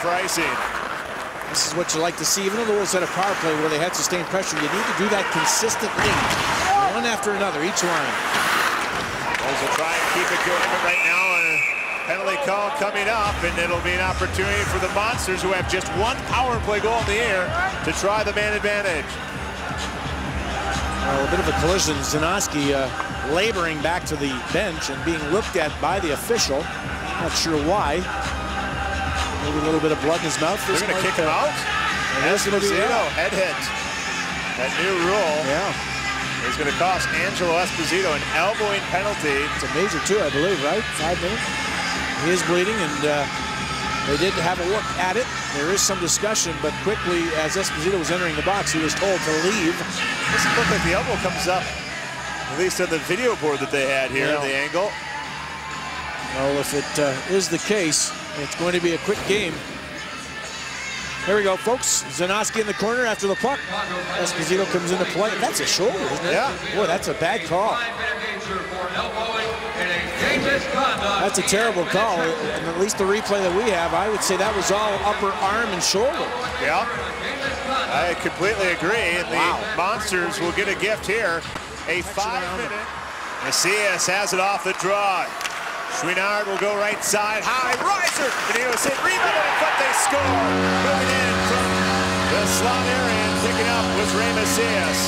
for icing. This is what you like to see. Even though the Wolves had a power play where they had sustained pressure, you need to do that consistently, one after another, each line. Wolves will try and keep it going, but right now a penalty call coming up, and it'll be an opportunity for the Monsters, who have just one power play goal in the air, to try the man advantage. Well, a bit of a collision. Zanoski laboring back to the bench and being looked at by the official. Not sure why. Maybe a little bit of blood in his mouth. They're going to kick him out. Esposito, head hit. That new rule is going to cost Angelo Esposito an elbowing penalty. It's a major too, I believe, right? 5 minutes. He is bleeding, and they did have a look at it. There is some discussion, but quickly, as Esposito was entering the box, he was told to leave. Doesn't look like the elbow comes up, at least on the video board that they had here, the angle. Well, if it is the case, it's going to be a quick game. Here we go, folks. Zanoski in the corner after the puck. Esposito comes into play. That's a shoulder, isn't it? Yeah. Boy, that's a bad call. That's a terrible call. And at least the replay that we have, I would say that was all upper arm and shoulder. Yeah, I completely agree. And the Monsters will get a gift here. A 5-minute. Macias has it off the draw. Chouinard will go right side, high riser. Benito said rebound in front, they score. Moving in from the slot area and picking up was Ray Macias.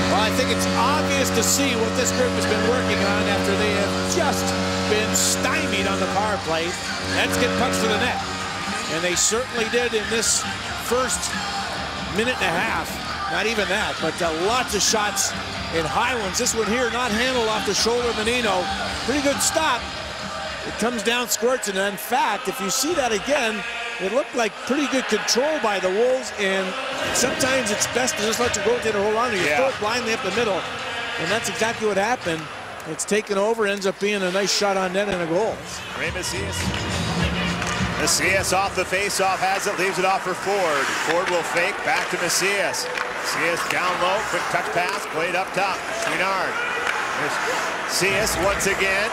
Well, I think it's obvious to see what this group has been working on after they have just been stymied on the power play. Let's get pucks to the net. And they certainly did in this first minute and a half. Not even that, but lots of shots in high ones. This one here, not handled off the shoulder of Menino. Pretty good stop. It comes down, squirts, and in fact, if you see that again, it looked like pretty good control by the Wolves, and sometimes it's best to just let your goaltender hold on to you. Throw it blindly up the middle, and that's exactly what happened. It's taken over, ends up being a nice shot on net and a goal. Ray Macias. Macias off the face-off, has it, leaves it off for Ford. Ford will fake, back to Macias. Macias down low, quick touch pass, played up top. Chouinard. Macias once again.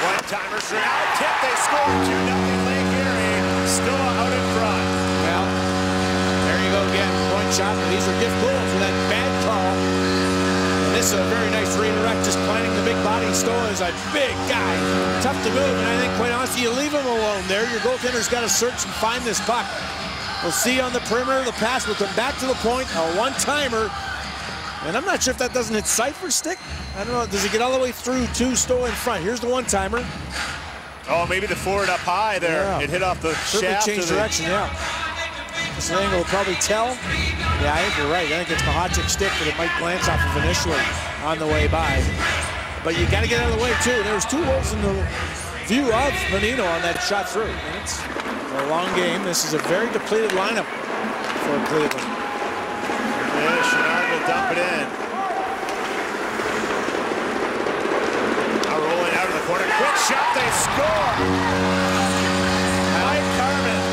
One-timer, Chouinard, tip, they score 2-0 Lake Erie. Still out in front. Well, there you go again, point shot, but these are gift goals for that bad call. And this is a very nice redirect, just planting the big body. Stoll is a big guy, tough to move, and I think, quite honestly, you leave him alone there. Your goaltender's got to search and find this puck. We'll see on the perimeter, the pass will come back to the point, a one-timer. And I'm not sure if that doesn't hit Cypher's stick. I don't know, does he get all the way through to Stoll in front? Here's the one-timer. Oh, maybe the forward up high there. Yeah. It hit off the shaft. Changed direction, This angle will probably tell. Yeah, I think you're right. I think it's Machacek's stick, but it might glance off of initially on the way by. But you got to get out of the way, too. There was 2 Wolves in the view of Menino on that shot through. And it's a long game. This is a very depleted lineup for Cleveland. Yeah, Chouinard will dump it in. Now rolling out of the corner. Quick shot, they score! Mike Carmen.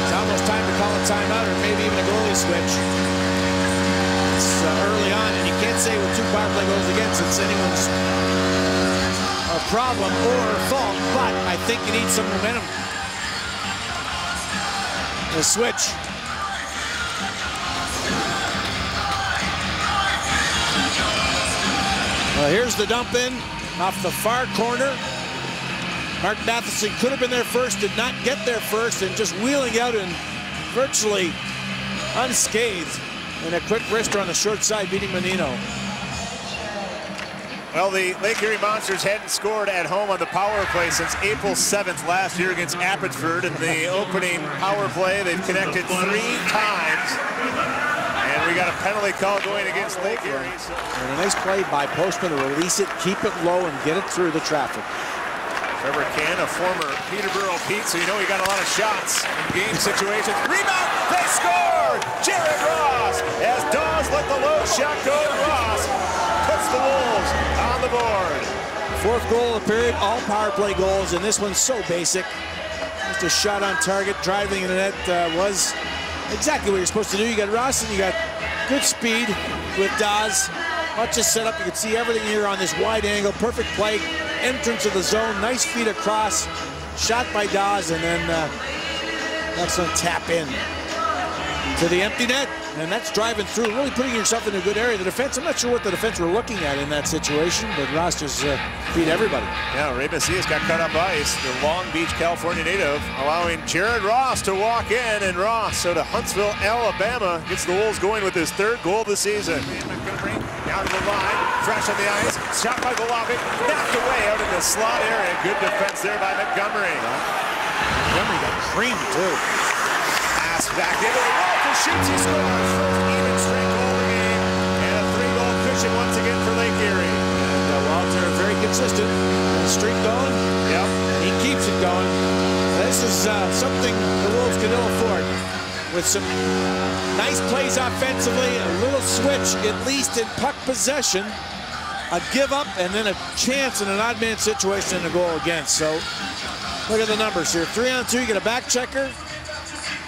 It's almost time to call a timeout or maybe even a goalie switch. It's early on, and you can't say with 2 power play goals against it's anyone's problem or fault, but I think you need some momentum. The switch. Well, here's the dump in off the far corner. Mark Matheson could have been there first, did not get there first, and just wheeling out and virtually unscathed. And a quick wrister on the short side, beating Menino. Well, the Lake Erie Monsters hadn't scored at home on the power play since April 7th last year against Abbotsford. In the opening power play, they've connected 3 times. And we got a penalty call going against Lake Erie. And a nice play by Postman to release it, keep it low, and get it through the traffic. Trevor Cann, a former Peterborough Pete, so you know he got a lot of shots in game situations. Rebound, they score! Jared Ross, as Dawes let the low shot go. Ross puts the Wolves on the board. 4th goal of the period, all power play goals, and this one's so basic. Just a shot on target, driving in the net was exactly what you're supposed to do. You got Ross and you got good speed with Dawes. Much is set up, you can see everything here on this wide angle, perfect play, entrance of the zone, nice feet across, shot by Dawes, and then Excellent tap in to the empty net, and that's driving through, really putting yourself in a good area. The defense, I'm not sure what the defense were looking at in that situation, but Ross just beat everybody. Yeah, Ray Macias got cut up ice, the Long Beach, California native, allowing Jared Ross to walk in, and Ross, so to Huntsville, Alabama, gets the Wolves going with his 3rd goal of the season. Montgomery down to the line, fresh on the ice, shot by Golovic, knocked away out in the slot area. Good defense there by Montgomery. Montgomery got creamed too. Pass back into the wall for shoots, he scores. First even straight goal of the game, and a 3-goal cushion once again for Lake Erie. And Walter very consistent. Got a streak going. Yep. He keeps it going. This is something the Wolves can ill afford. With some nice plays offensively, a little switch, at least in puck possession, a give up, and then a chance in an odd man situation and a goal against. So look at the numbers here. 3-on-2, you get a back checker.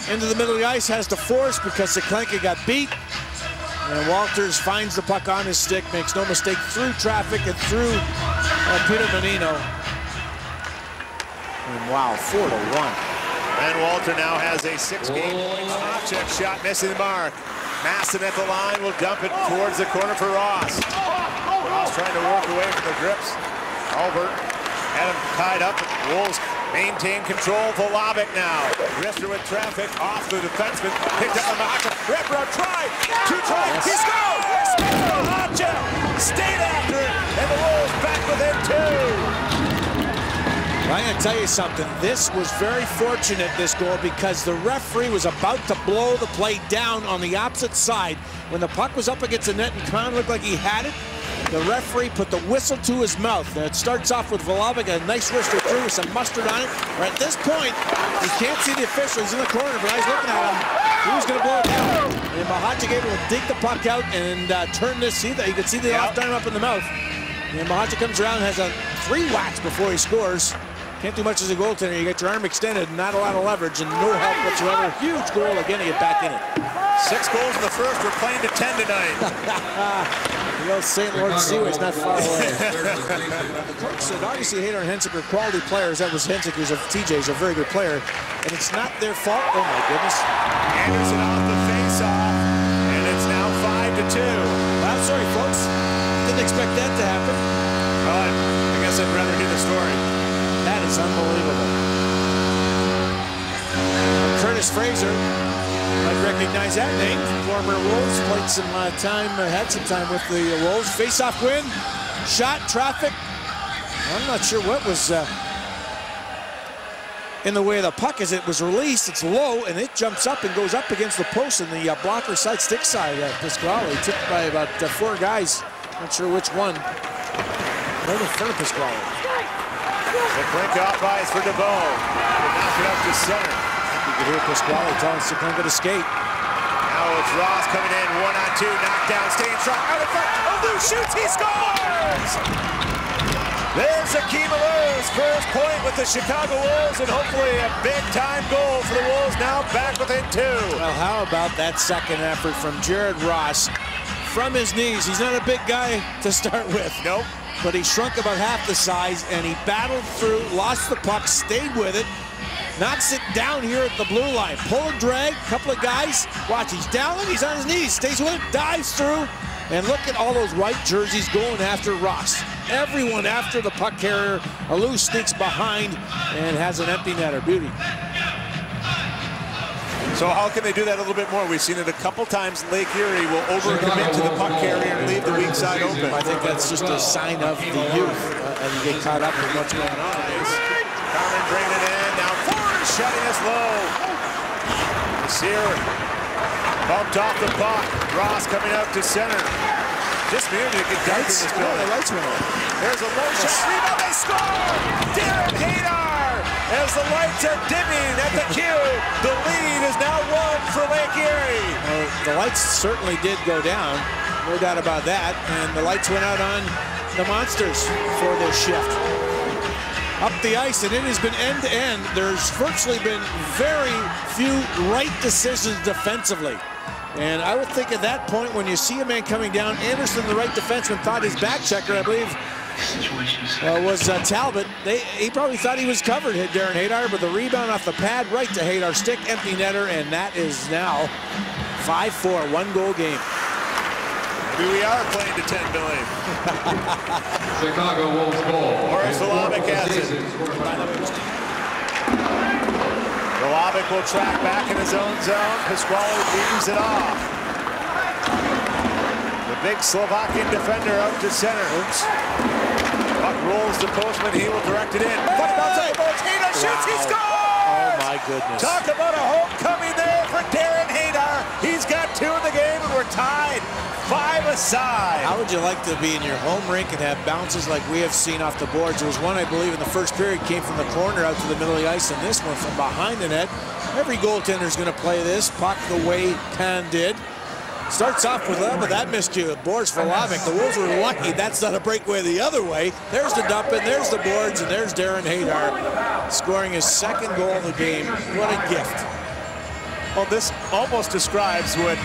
Into the middle of the ice, has to force because Seklenka got beat. And Walters finds the puck on his stick, makes no mistake, through traffic and through Peter Menino. And wow, 4-1. And Walter now has a 6-game point. Machacek shot missing the mark. Masson at the line will dump it towards the corner for Ross. Ross trying to work away from the grips. Albert had him tied up. Wolves maintain control. Golovic now. Drifter with traffic off the defenseman. Picked up the Machacek. Redbrow tried. 2 tries. He scores! Spencer Machacek stayed after it. And the Wolves back within 2. I'm going to tell you something. This was very fortunate, this goal, because the referee was about to blow the play down on the opposite side. When the puck was up against the net and Cann looked like he had it, the referee put the whistle to his mouth. Now, it starts off with Golovic, a nice wrister through with some mustard on it. Right at this point, you can't see the official. He's in the corner, but he's looking at him. He was going to blow it down. And Machacek able to dig the puck out and turn this. See that? You can see the off time up in the mouth. And Machacek comes around and has a 3 whacks before he scores. Can't do much as a goaltender. You get your arm extended, not a lot of leverage, and no help whatsoever. Huge goal again to get back in it. 6 goals in the first. We're playing to 10 tonight. The old St. Lawrence Seaway's not far away. The coach said obviously Haydar and Hensick are quality players. That was Hensick, who's TJ's a very good player, and it's not their fault. Oh my goodness! Anderson off the face-off, and it's now 5-2. I'm sorry, folks. Didn't expect that to happen. Well, I guess I'd rather hear the story. That is unbelievable. Curtis Fraser, might recognize that name. Former Wolves, played some time, had some time with the Wolves. Face-off win, shot, traffic. I'm not sure what was in the way of the puck as it was released. It's low, and it jumps up and goes up against the post in the blocker side, stick side. Pasquale tipped by about 4 guys. Not sure which one. Right in front of Pasquale. Seklenka off ice for DeVoe. Knock it up to center. You can hear Pasquale telling Seklenka to skate. Now it's Ross coming in, 1-on-2, knocked down, staying strong, out in front. Aliu shoots, he scores! There's Akim Aliu's first point with the Chicago Wolves, and hopefully a big-time goal for the Wolves, now back within 2. Well, how about that second effort from Jared Ross? From his knees, he's not a big guy to start with. Nope. But he shrunk about half the size, and he battled through, lost the puck, stayed with it, knocks it down here at the blue line. Pull and drag, couple of guys. Watch, he's down, he's on his knees, stays with it, dives through, and look at all those white jerseys going after Ross. Everyone after the puck carrier. Aliu sneaks behind and has an empty netter. Beauty. So how can they do that a little bit more? We've seen it a couple times. Lake Erie will overcommit to the puck carrier and leave the weak side open. I think that's just a sign of the youth, and you get caught up in what's going on. Carmen bringing it in. Now Ford shutting us low. Sear bumped off the puck. Ross coming out to center. Just beginning to get dark in this building. The lights went on. There's a low shot. Rebound, they score! Darren Haydar! As the lights are dimming at the cue, the lead is now 1 for Lake Erie. Well, the lights certainly did go down, no doubt about that, and the lights went out on the Monsters for this shift. Up the ice, and it has been end-to-end. There's virtually been very few right decisions defensively. And I would think at that point, when you see a man coming down, Anderson, the right defenseman, thought his back checker, I believe, Well, it was Talbot. He probably thought he was covered, hit Darren Haydar, but the rebound off the pad right to Haydar's stick, empty netter, and that is now 5-4, one-goal game. Maybe we are playing to 10, Billy. Chicago Wolves goal. Horace Vlahovic has it. Vlahovic will track back in his own zone. Pasquale leaves it off. The big Slovakian defender out to center. Oops. Puck rolls to Postman. He will direct it in. Puck bounce out the boards. Haydar shoots. He scores! Oh, my goodness. Talk about a homecoming there for Darren Haydar. He's got 2 in the game, and we're tied 5-aside. How would you like to be in your home rink and have bounces like we have seen off the boards? There was one, I believe, in the first period, came from the corner out to the middle of the ice, and this one from behind the net. Every goaltender is going to play this puck the way Cann did. Starts off with that, but that missed you. Boards for Vlahovic. The Wolves were lucky that's not a breakaway the other way. There's the dump in, there's the boards, and there's Darren Haydar scoring his 2nd goal of the game. What a gift. Well, this almost describes what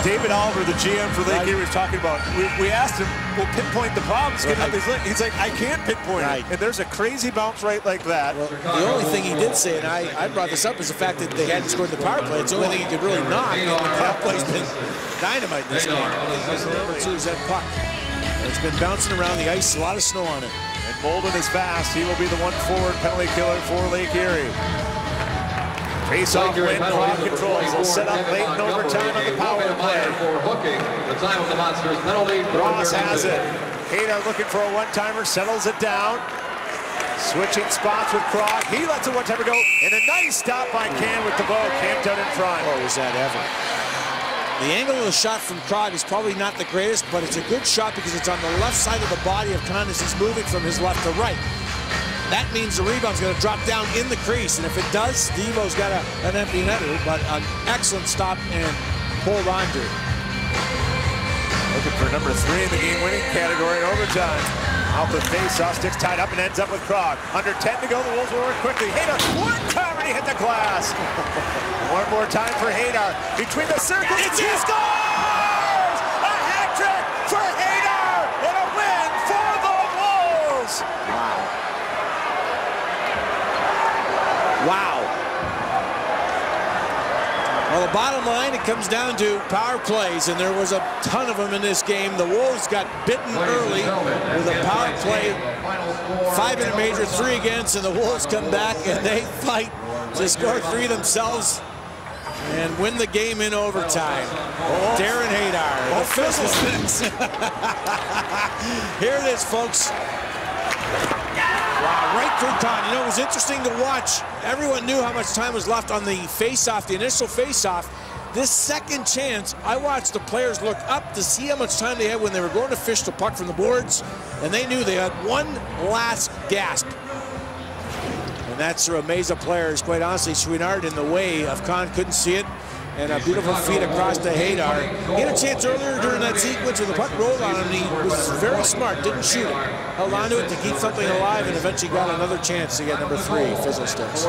David Oliver, the GM for Lake Erie, was talking about. We asked him, we'll pinpoint the problems. Right. He's like, I can't pinpoint it. And there's a crazy bounce right like that. Well, the only thing he did say, and I brought this up, is the fact that they hadn't scored the power play. It's the only thing he could really knock. And the power play's been dynamite in this game. Number 2 is that puck. It's been bouncing around the ice, a lot of snow on it. And Bolden is fast. He will be the 1-forward penalty killer for Lake Erie. Face-off win, Krog controls. Will set up late in overtime on the power play. For hooking, the time of the Monsters penalty. Ross has it. Haydar looking for a one-timer, settles it down. Switching spots with Krog. He lets a one-timer go. And a nice stop by Cann with the bow. Camped out in front. Oh, was that ever. The angle of the shot from Krog is probably not the greatest, but it's a good shot because it's on the left side of the body of Cann as he's moving from his left to right. That means the rebound's going to drop down in the crease, and if it does, Devo's got an empty netter, but an excellent stop and pulled on to. Looking for number 3 in the game-winning category in overtime. Out the face-off, sticks tied up and ends up with Krog. Under 10 to go, the Wolves will work quickly. Haydar, one-timer, he hit the glass. One more time for Haydar. Between the circles, he scores! A hat trick for Haydar, and a win for the Wolves! Wow. Wow. Well, the bottom line, it comes down to power plays, and there was a ton of them in this game. The Wolves got bitten early with a power play, 5-minute major, 3 against, and the Wolves come back and they fight to score 3 themselves and win the game in overtime. Darren Haydar, the Fizzles. Here it is, folks. Wow, right through Cann. You know, it was interesting to watch. Everyone knew how much time was left on the face-off, the initial face-off. This second chance, I watched the players look up to see how much time they had when they were going to fish the puck from the boards, and they knew they had one last gasp. And that's through a maze of players. Quite honestly, Chouinard in the way of Cann, couldn't see it. And a beautiful feed across to Haydar. He had a chance earlier during that sequence when the puck rolled on him. He was very smart, didn't shoot it. Held on to it to keep something alive and eventually got another chance to get number 3, Fizzle Sticks.